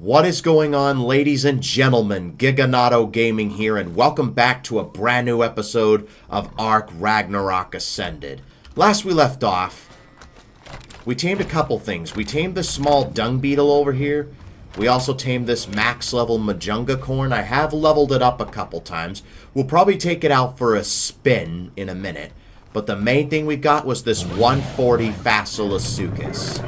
What is going on, ladies and gentlemen? Giganato Gaming here, and welcome back to a brand new episode of Ark Ragnarok Ascended. Last we left off, we tamed a couple things. We tamed this small dung beetle over here. We also tamed this max level Majunga corn. I have leveled it up a couple times. We'll probably take it out for a spin in a minute. But the main thing we got was this 140 Facilissucus.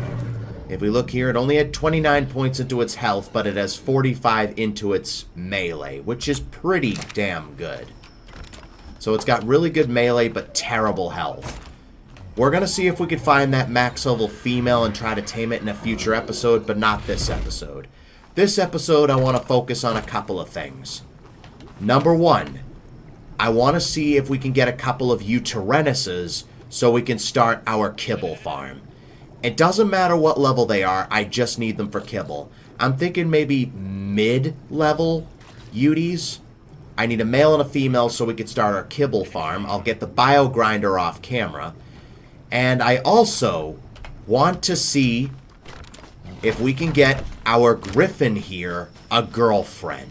If we look here, it only had 29 points into its health, but it has 45 into its melee, which is pretty damn good. So it's got really good melee, but terrible health. We're going to see if we can find that max level female and try to tame it in a future episode, but not this episode. This episode, I want to focus on a couple of things. Number one, I want to see if we can get a couple of Yutyrannuses so we can start our Kibble Farm. It doesn't matter what level they are, I just need them for kibble. I'm thinking maybe mid-level Yuties. I need a male and a female so we can start our Kibble Farm. I'll get the bio grinder off camera. And I also want to see if we can get our Griffin here a girlfriend.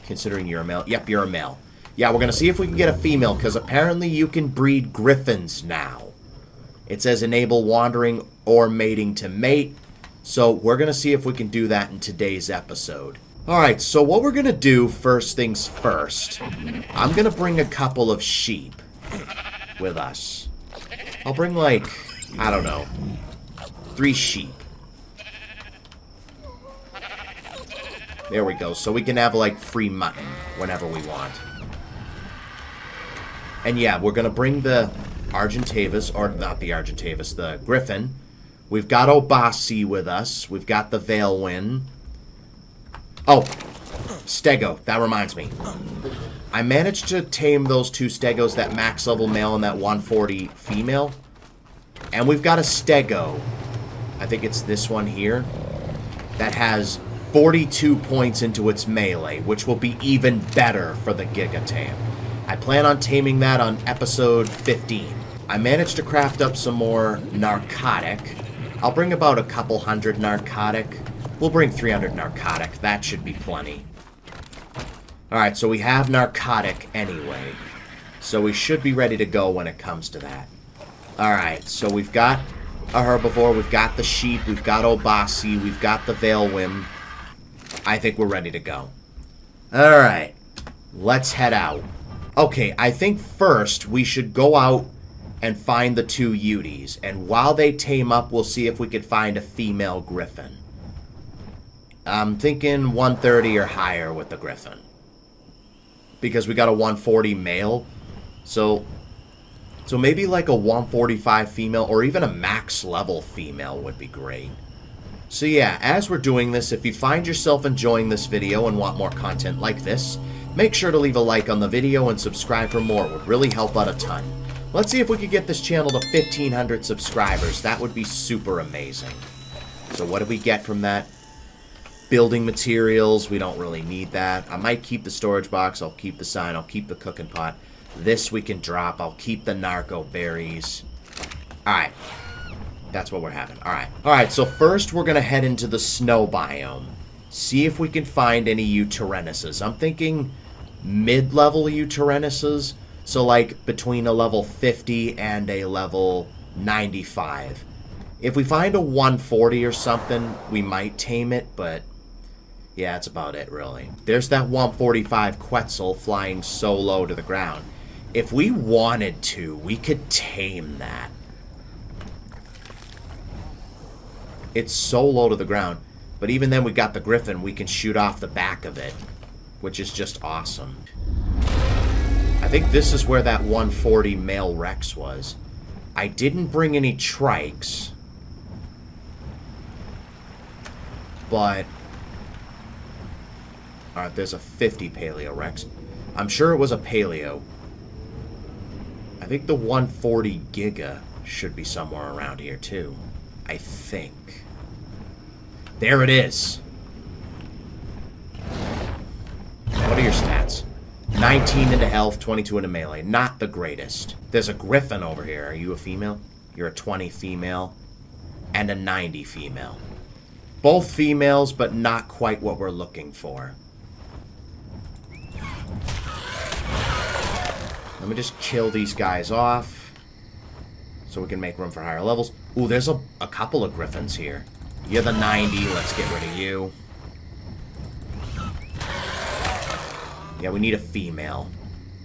Considering you're a male. Yep, you're a male. Yeah, we're going to see if we can get a female, because apparently you can breed Griffins now. It says enable wandering or mating to mate. So we're going to see if we can do that in today's episode. Alright, so what we're going to do, first things first, I'm going to bring a couple of sheep with us. I'll bring like, I don't know, 3 sheep. There we go, so we can have like free mutton whenever we want. And yeah, we're going to bring the Argentavis, or not the Argentavis, the Griffin. We've got Obasi with us. We've got the Veilwind. Oh, Stego. That reminds me. I managed to tame those 2 Stegos, that max level male and that 140 female. And we've got a Stego. I think it's this one here. That has 42 points into its melee, which will be even better for the Giga Tame. I plan on taming that on episode 15. I managed to craft up some more narcotic. I'll bring about a couple hundred narcotic. We'll bring 300 narcotic. That should be plenty. Alright, so we have narcotic anyway. So we should be ready to go when it comes to that. Alright, so we've got a herbivore. We've got the sheep. We've got Obasi. We've got the Veilwind. I think we're ready to go. Alright, let's head out. Okay, I think first we should go out and find the 2 Yuties. And while they tame up, we'll see if we could find a female Griffin. I'm thinking 130 or higher with the Griffin. Because we got a 140 male. So maybe like a 145 female or even a max level female would be great. So yeah, as we're doing this, if you find yourself enjoying this video and want more content like this, make sure to leave a like on the video and subscribe for more. It would really help out a ton. Let's see if we could get this channel to 1,500 subscribers. That would be super amazing. So what do we get from that? Building materials. We don't really need that. I might keep the storage box. I'll keep the sign. I'll keep the cooking pot. This we can drop. I'll keep the narco berries. Alright. That's what we're having. Alright. Alright, so first we're going to head into the snow biome. See if we can find any Yutyrannus's. I'm thinking mid-level Yutyrannus's. So like between a level 50 and a level 95. If we find a 140 or something, we might tame it, but yeah, that's about it really. There's that 145 Quetzal flying so low to the ground. If we wanted to, we could tame that. It's so low to the ground. But even then, we got the Griffin. We can shoot off the back of it, which is just awesome. I think this is where that 140 male Rex was. I didn't bring any trikes. But alright, there's a 50 Paleo Rex. I'm sure it was a Paleo. I think the 140 Giga should be somewhere around here too. I think. There it is. What are your stats? 19 into health, 22 into melee. Not the greatest. There's a Griffin over here. Are you a female? You're a 20 female. And a 90 female. Both females, but not quite what we're looking for. Let me just kill these guys off so we can make room for higher levels. Ooh, there's a couple of griffins here. You're the 90. Let's get rid of you. Yeah, we need a female.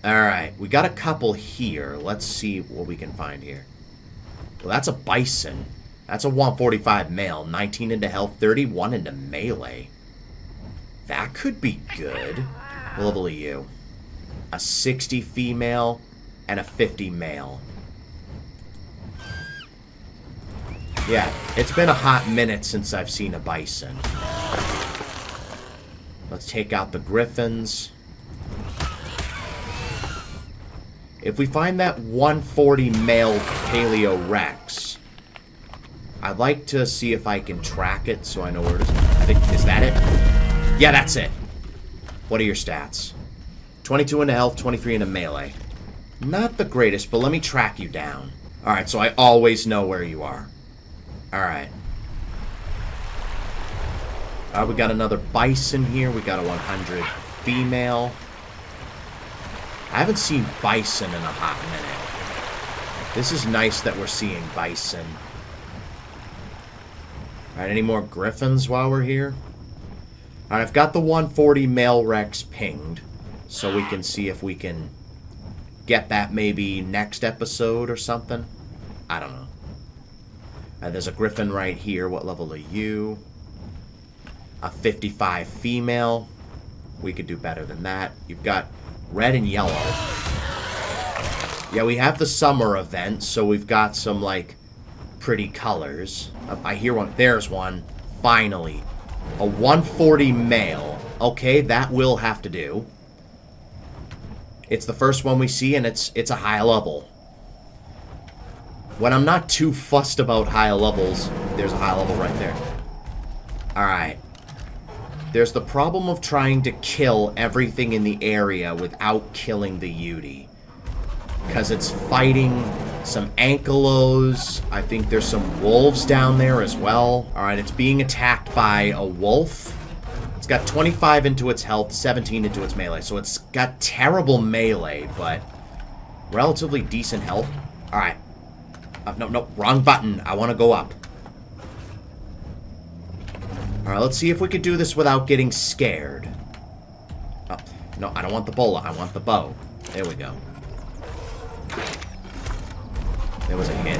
Alright, we got a couple here. Let's see what we can find here. Well, that's a bison. That's a 145 male. 19 into health, 31 into melee. That could be good. What level are you? A 60 female and a 50 male. Yeah, it's been a hot minute since I've seen a bison. Let's take out the griffins. If we find that 140 male Paleo Rex, I'd like to see if I can track it so I know where it is. I think, is that it? Yeah, that's it. What are your stats? 22 into health, 23 into melee. Not the greatest, but let me track you down. Alright, so I always know where you are. Alright. We got another bison here. We got a 100 female. I haven't seen bison in a hot minute. This is nice that we're seeing bison. Alright, any more griffins while we're here? Alright, I've got the 140 male Rex pinged, so we can see if we can get that maybe next episode or something. I don't know. There's a griffin right here. What level are you? A 55 female. We could do better than that. You've got red and yellow. Yeah, we have the summer event, so we've got some, like, pretty colors. I hear one. There's one. Finally. A 140 male. Okay, that will have to do. It's the first one we see, and it's a high level. When I'm not too fussed about high levels, there's a high level right there. Alright. There's the problem of trying to kill everything in the area without killing the Yuty. Because it's fighting some ankylos. I think there's some wolves down there as well. Alright, it's being attacked by a wolf. It's got 25 into its health, 17 into its melee. So it's got terrible melee, but relatively decent health. Alright. No, wrong button. I want to go up. Alright, let's see if we could do this without getting scared. Oh, no, I don't want the bola. I want the bow. There we go. There was a hit.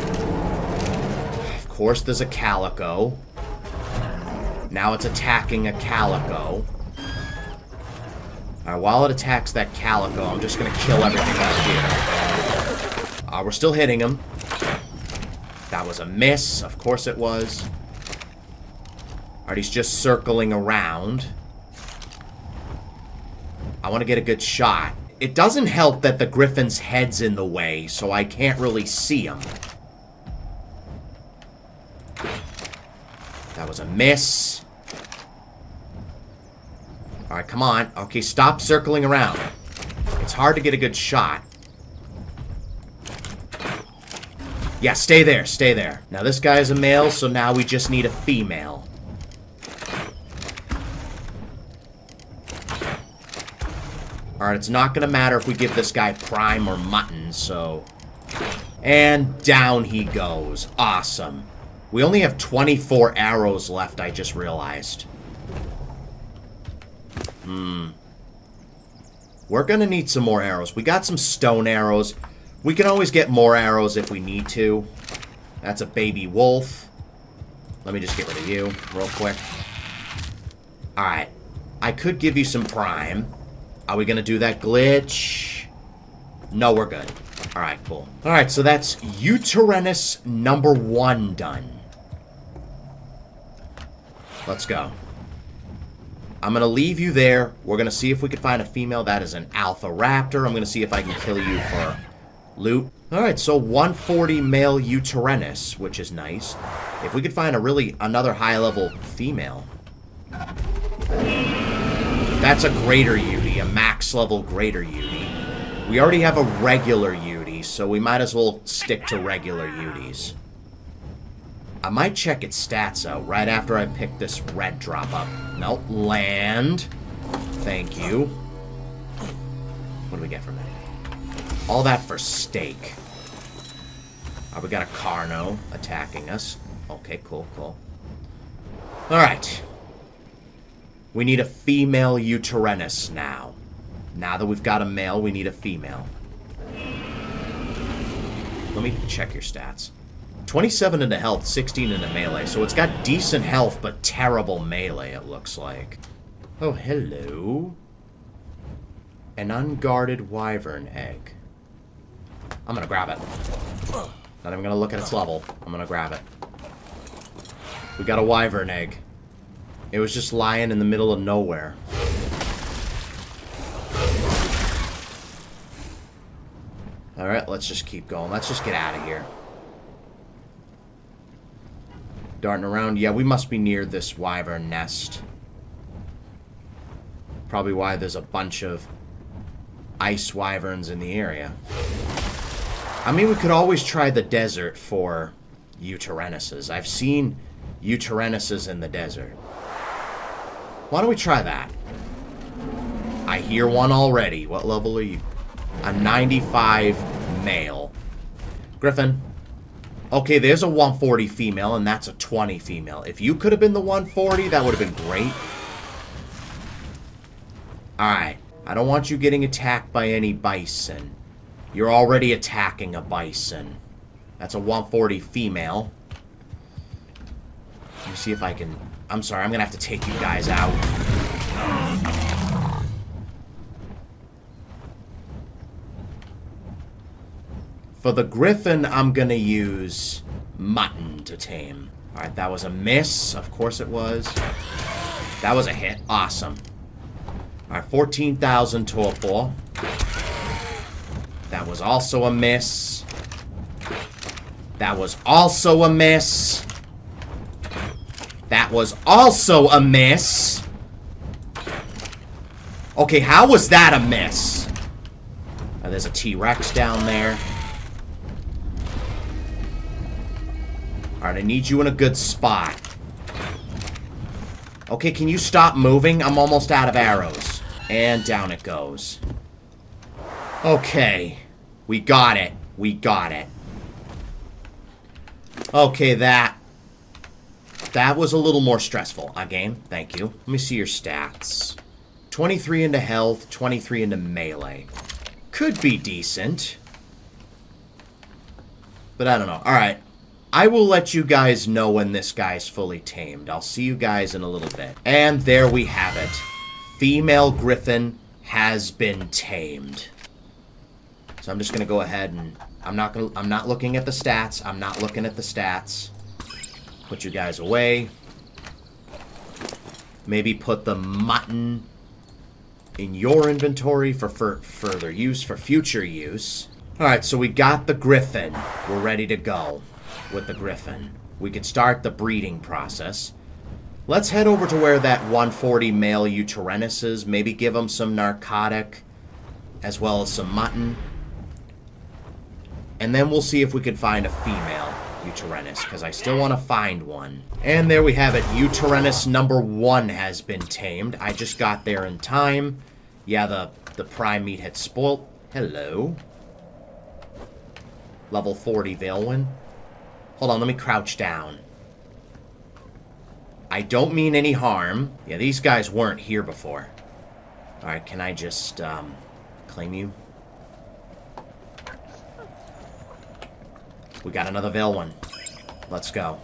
Of course, there's a calico. Now it's attacking a calico. Alright, while it attacks that calico, I'm just going to kill everything out here. We're still hitting him. That was a miss. Of course it was. Alright, he's just circling around. I want to get a good shot. It doesn't help that the griffin's head's in the way, so I can't really see him. That was a miss. Alright, come on. Okay, stop circling around. It's hard to get a good shot. Yeah, stay there, stay there. Now this guy is a male, so now we just need a female. Alright, it's not going to matter if we give this guy prime or mutton, so... And down he goes. Awesome. We only have 24 arrows left, I just realized. We're going to need some more arrows. We got some stone arrows. We can always get more arrows if we need to. That's a baby wolf. Let me just get rid of you real quick. Alright. I could give you some prime. Are we going to do that glitch? No, we're good. Alright, cool. Alright, so that's Yutyrannus number 1 done. Let's go. I'm going to leave you there. We're going to see if we can find a female. That is an alpha raptor. I'm going to see if I can kill you for loot. Alright, so 140 male Yutyrannus, which is nice. If we could find another high-level female. That's a greater Yuty, a max-level greater Yuty. We already have a regular Yuty, so we might as well stick to regular Yuties. I might check its stats out right after I pick this red drop up. Nope, land. Thank you. What do we get from that? All that for steak. We got a Carno attacking us. Okay, cool, cool. Alright. We need a female Yutyrannus now. Now that we've got a male, we need a female. Let me check your stats. 27 into health, 16 into melee. So it's got decent health, but terrible melee, it looks like. Oh, hello. An unguarded wyvern egg. I'm gonna grab it. Not even gonna look at its level. I'm gonna grab it. We got a wyvern egg. It was just lying in the middle of nowhere. Alright, let's just keep going. Let's just get out of here. Darting around. Yeah, we must be near this wyvern nest. Probably why there's a bunch of ice wyverns in the area. I mean, we could always try the desert for Yutyrannuses. I've seen Yutyrannuses in the desert. Why don't we try that? I hear one already. What level are you? A 95 male. Griffin. Okay, there's a 140 female, and that's a 20 female. If you could have been the 140, that would have been great. Alright. I don't want you getting attacked by any bison. You're already attacking a bison. That's a 140 female. Let me see if I can... I'm sorry, I'm gonna have to take you guys out. For the Griffin, I'm gonna use mutton to tame. Alright, that was a miss. Of course it was. That was a hit. Awesome. Alright, 14,000 torpor. That was also a miss. That was also a miss. That was also a miss. Okay, how was that a miss? There's a T-Rex down there. Alright, I need you in a good spot. Okay, can you stop moving? I'm almost out of arrows. And down it goes. Okay. We got it. We got it. Okay, that was a little more stressful. Game, thank you. Let me see your stats. 23 into health, 23 into melee. Could be decent. But I don't know. Alright. I will let you guys know when this guy's fully tamed. I'll see you guys in a little bit. And there we have it. Female Griffin has been tamed. So I'm just gonna go ahead and I'm not looking at the stats. I'm not looking at the stats. Put you guys away. Maybe put the mutton in your inventory for further use, for future use. Alright, so we got the Griffin. We're ready to go with the Griffin. We could start the breeding process. Let's head over to where that 140 male Yutyrannus is. Maybe give him some narcotic as well as some mutton. And then we'll see if we can find a female Yutyrannus, because I still want to find one. And there we have it. Yutyrannus number 1 has been tamed. I just got there in time. Yeah, the prime meat had spoilt. Hello. Level 40 Veilwind. Hold on, let me crouch down. I don't mean any harm. Yeah, these guys weren't here before. Alright, can I just, claim you? We got another Veilwind. Let's go.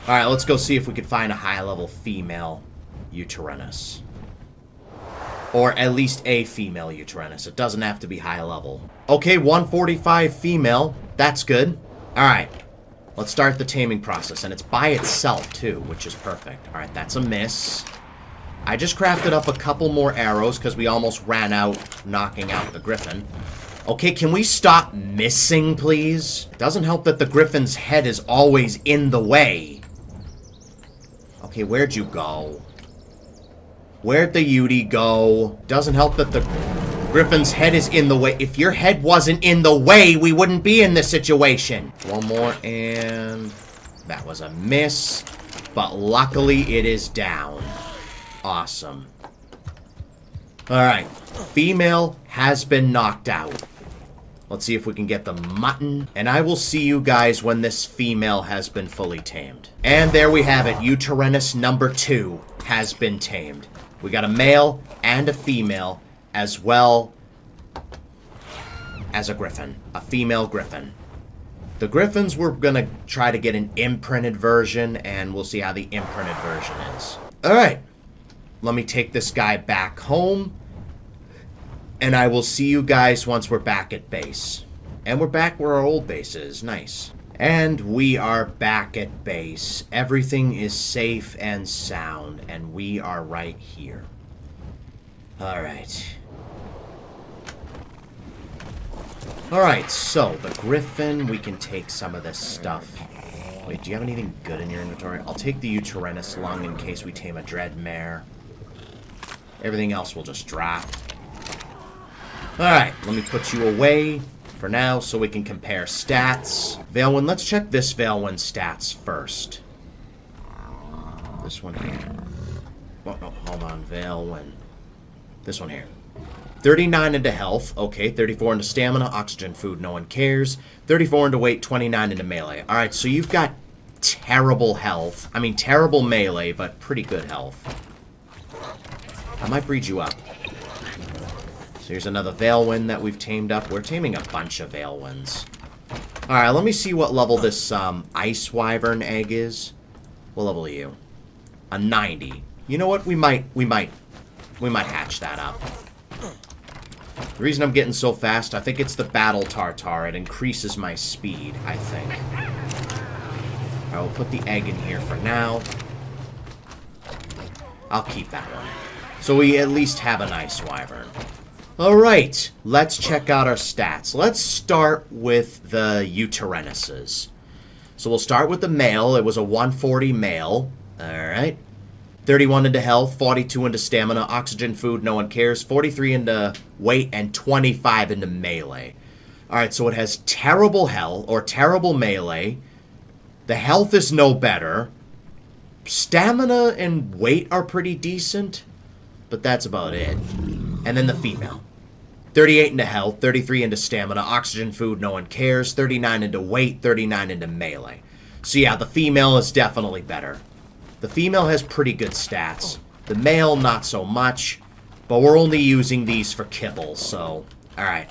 Alright, let's go see if we can find a high-level female Yutyrannus. Or at least a female Yutyrannus. It doesn't have to be high-level. Okay, 145 female. That's good. Alright. Let's start the taming process. And it's by itself, too, which is perfect. Alright, that's a miss. I just crafted up a couple more arrows because we almost ran out knocking out the Griffin. Okay, can we stop missing, please? It doesn't help that the Griffin's head is always in the way. Okay, where'd you go? Where'd the Yuty go? Doesn't help that the... Griffin's head is in the way. If your head wasn't in the way, we wouldn't be in this situation. One more, and that was a miss. But luckily, it is down. Awesome. Alright. Female has been knocked out. Let's see if we can get the mutton. And I will see you guys when this female has been fully tamed. And there we have it. Yutyrannus number 2 has been tamed. We got a male and a female, as well as a griffin. A female griffin. The griffins, we're going to try to get an imprinted version, and we'll see how the imprinted version is. Alright. Let me take this guy back home. And I will see you guys once we're back at base. And we're back where our old base is. Nice. And we are back at base. Everything is safe and sound. And we are right here. Alright. Alright, so the Griffin, we can take some of this stuff. Wait, do you have anything good in your inventory? I'll take the Yutyrannus lung in case we tame a Dreadmare. Everything else will just drop. Alright, let me put you away for now so we can compare stats. Veilwind, let's check this Veilwind stats first. This one here. Oh, no, hold on, Veilwind. This one here. 39 into health. Okay, 34 into stamina. Oxygen food, no one cares. 34 into weight, 29 into melee. Alright, so you've got terrible health. I mean, terrible melee, but pretty good health. I might breed you up. So here's another Veilwind that we've tamed up. We're taming a bunch of Veilwinds. Alright, let me see what level this Ice Wyvern egg is. What level are you? A 90. You know what? We might hatch that up. The reason I'm getting so fast, I think it's the Battle Tartar. It increases my speed, I think. I will put the egg in here for now. I'll keep that one. So we at least have an Ice Wyvern. Alright, let's check out our stats. Let's start with the Yutyrannuses. So we'll start with the male. It was a 140 male. Alright. 31 into health, 42 into stamina, oxygen food, no one cares, 43 into weight, and 25 into melee. Alright, so it has terrible health, or terrible melee. The health is no better. Stamina and weight are pretty decent, but that's about it. And then the female. 38 into health, 33 into stamina, oxygen food, no one cares, 39 into weight, 39 into melee. So yeah, the female is definitely better. The female has pretty good stats. The male, not so much. But we're only using these for kibble, so... Alright.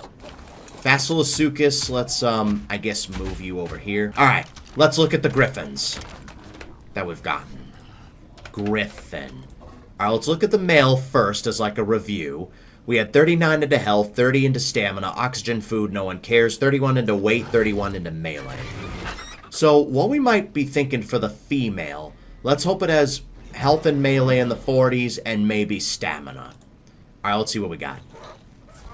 Facilosuchus, let's, I guess move you over here. Alright, let's look at the griffins that we've gotten. Griffin. Alright, let's look at the male first as like a review. We had 39 into health, 30 into stamina, oxygen food, no one cares, 31 into weight, 31 into melee. So, what we might be thinking for the female... Let's hope it has health and melee in the 40s and maybe stamina. Alright, let's see what we got.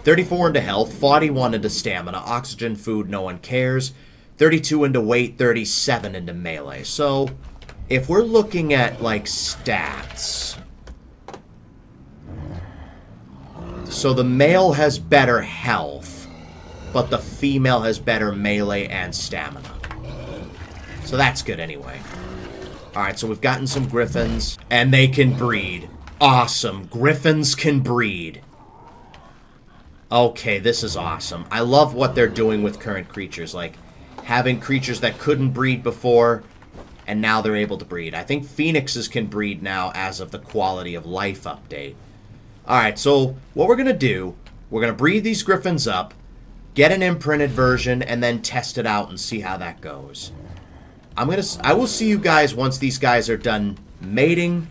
34 into health, 41 into stamina, oxygen food, no one cares. 32 into weight, 37 into melee. So, if we're looking at, like, stats... So the male has better health, but the female has better melee and stamina. So that's good anyway. Alright, so we've gotten some griffins, and they can breed. Awesome. Griffins can breed. Okay, this is awesome. I love what they're doing with current creatures, like having creatures that couldn't breed before, and now they're able to breed. I think phoenixes can breed now as of the quality of life update. Alright, so what we're going to do, we're going to breed these griffins up, get an imprinted version, and then test it out and see how that goes. I will see you guys once these guys are done mating,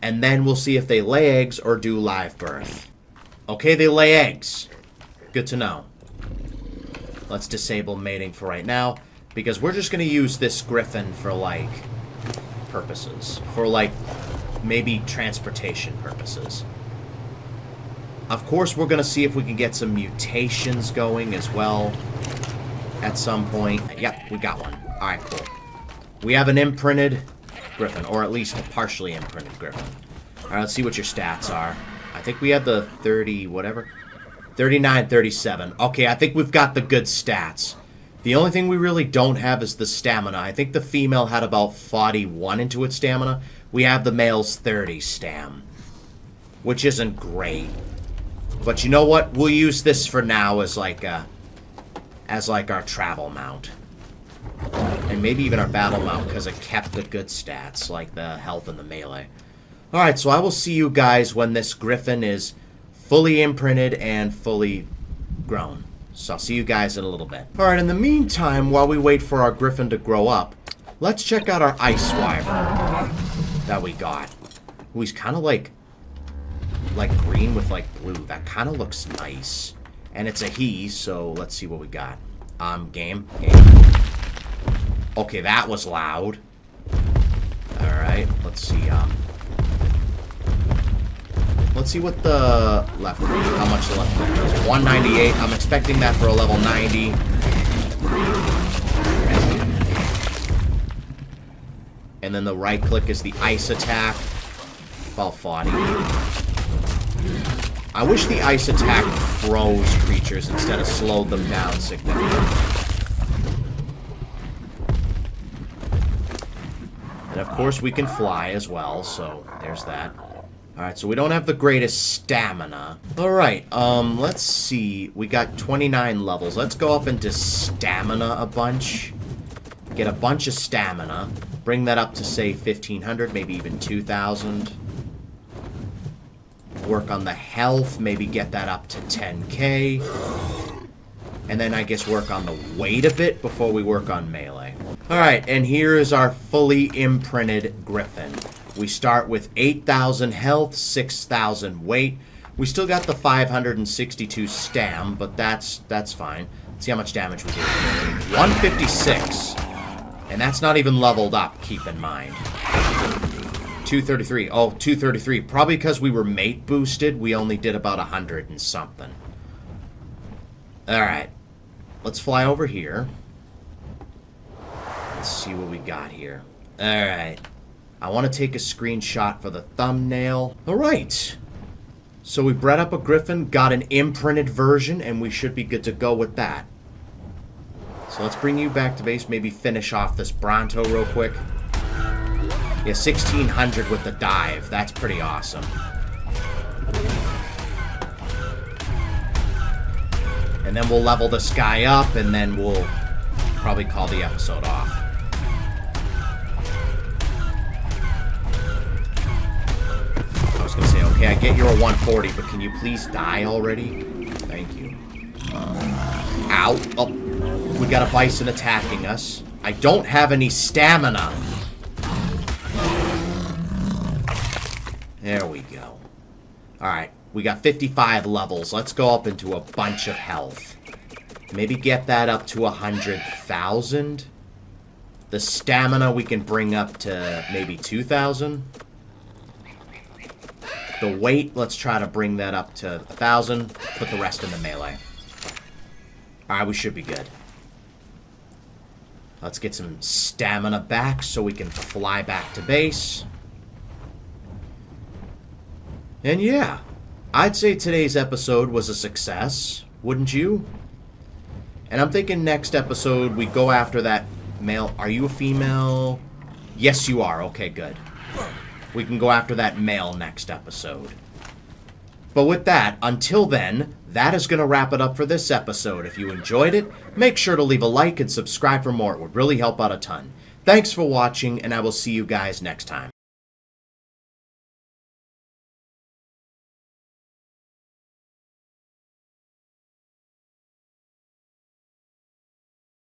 and then we'll see if they lay eggs or do live birth. Okay, they lay eggs. Good to know. Let's disable mating for right now, because we're just going to use this griffin for, like, purposes. For, like, maybe transportation purposes. Of course, we're going to see if we can get some mutations going as well at some point. Yep, we got one. Alright, cool. We have an imprinted griffin, or at least a partially imprinted griffin. Alright, let's see what your stats are. I think we had the 30, whatever. 39, 37. Okay, I think we've got the good stats. The only thing we really don't have is the stamina. I think the female had about 41 into its stamina. We have the male's 30 stam, which isn't great. But you know what? We'll use this for now as like our travel mount. And maybe even our battle mount, because it kept the good stats, like the health and the melee. Alright, so I will see you guys when this Griffin is fully imprinted and fully grown. So I'll see you guys in a little bit. Alright, in the meantime, while we wait for our Griffin to grow up, let's check out our Ice Wyvern that we got. Ooh, he's kind of like green with like blue. That kind of looks nice. And it's a he, so let's see what we got. Game. Okay, that was loud. Alright, let's see, let's see what the left click, how much the left click is. 198. I'm expecting that for a level 90. And then the right click is the ice attack. About 40. I wish the ice attack froze creatures instead of slowed them down significantly. And of course we can fly as well, so there's that. Alright, so we don't have the greatest stamina. Alright, let's see. We got 29 levels. Let's go up into stamina a bunch. Get a bunch of stamina. Bring that up to, say, 1,500, maybe even 2,000. Work on the health. Maybe get that up to 10k. And then I guess work on the weight a bit before we work on melee. Alright, and here is our fully imprinted Griffin. We start with 8,000 health, 6,000 weight. We still got the 562 stam, but that's fine. Let's see how much damage we do. 156. And that's not even leveled up, keep in mind. 233. Oh, 233. Probably because we were mate boosted, we only did about 100 and something. Alright. Let's fly over here. Let's see what we got here. Alright. I want to take a screenshot for the thumbnail. Alright. So we bred up a Griffin, got an imprinted version, and we should be good to go with that. So let's bring you back to base, maybe finish off this Bronto real quick. Yeah, 1,600 with the dive. That's pretty awesome. And then we'll level this guy up, and then we'll probably call the episode off. I was gonna say, okay, I get you're a 140, but can you please die already? Thank you. Ow. Oh, we got a bison attacking us. I don't have any stamina. There we go. Alright, we got 55 levels. Let's go up into a bunch of health. Maybe get that up to 100,000. The stamina we can bring up to maybe 2,000. The weight, let's try to bring that up to 1,000. Put the rest in the melee. Alright, we should be good. Let's get some stamina back so we can fly back to base. And yeah, I'd say today's episode was a success, wouldn't you? And I'm thinking next episode we go after that male. Are you a female? Yes, you are. Okay, good. We can go after that male next episode. But with that, until then, that is going to wrap it up for this episode. If you enjoyed it, make sure to leave a like and subscribe for more. It would really help out a ton. Thanks for watching, and I will see you guys next time.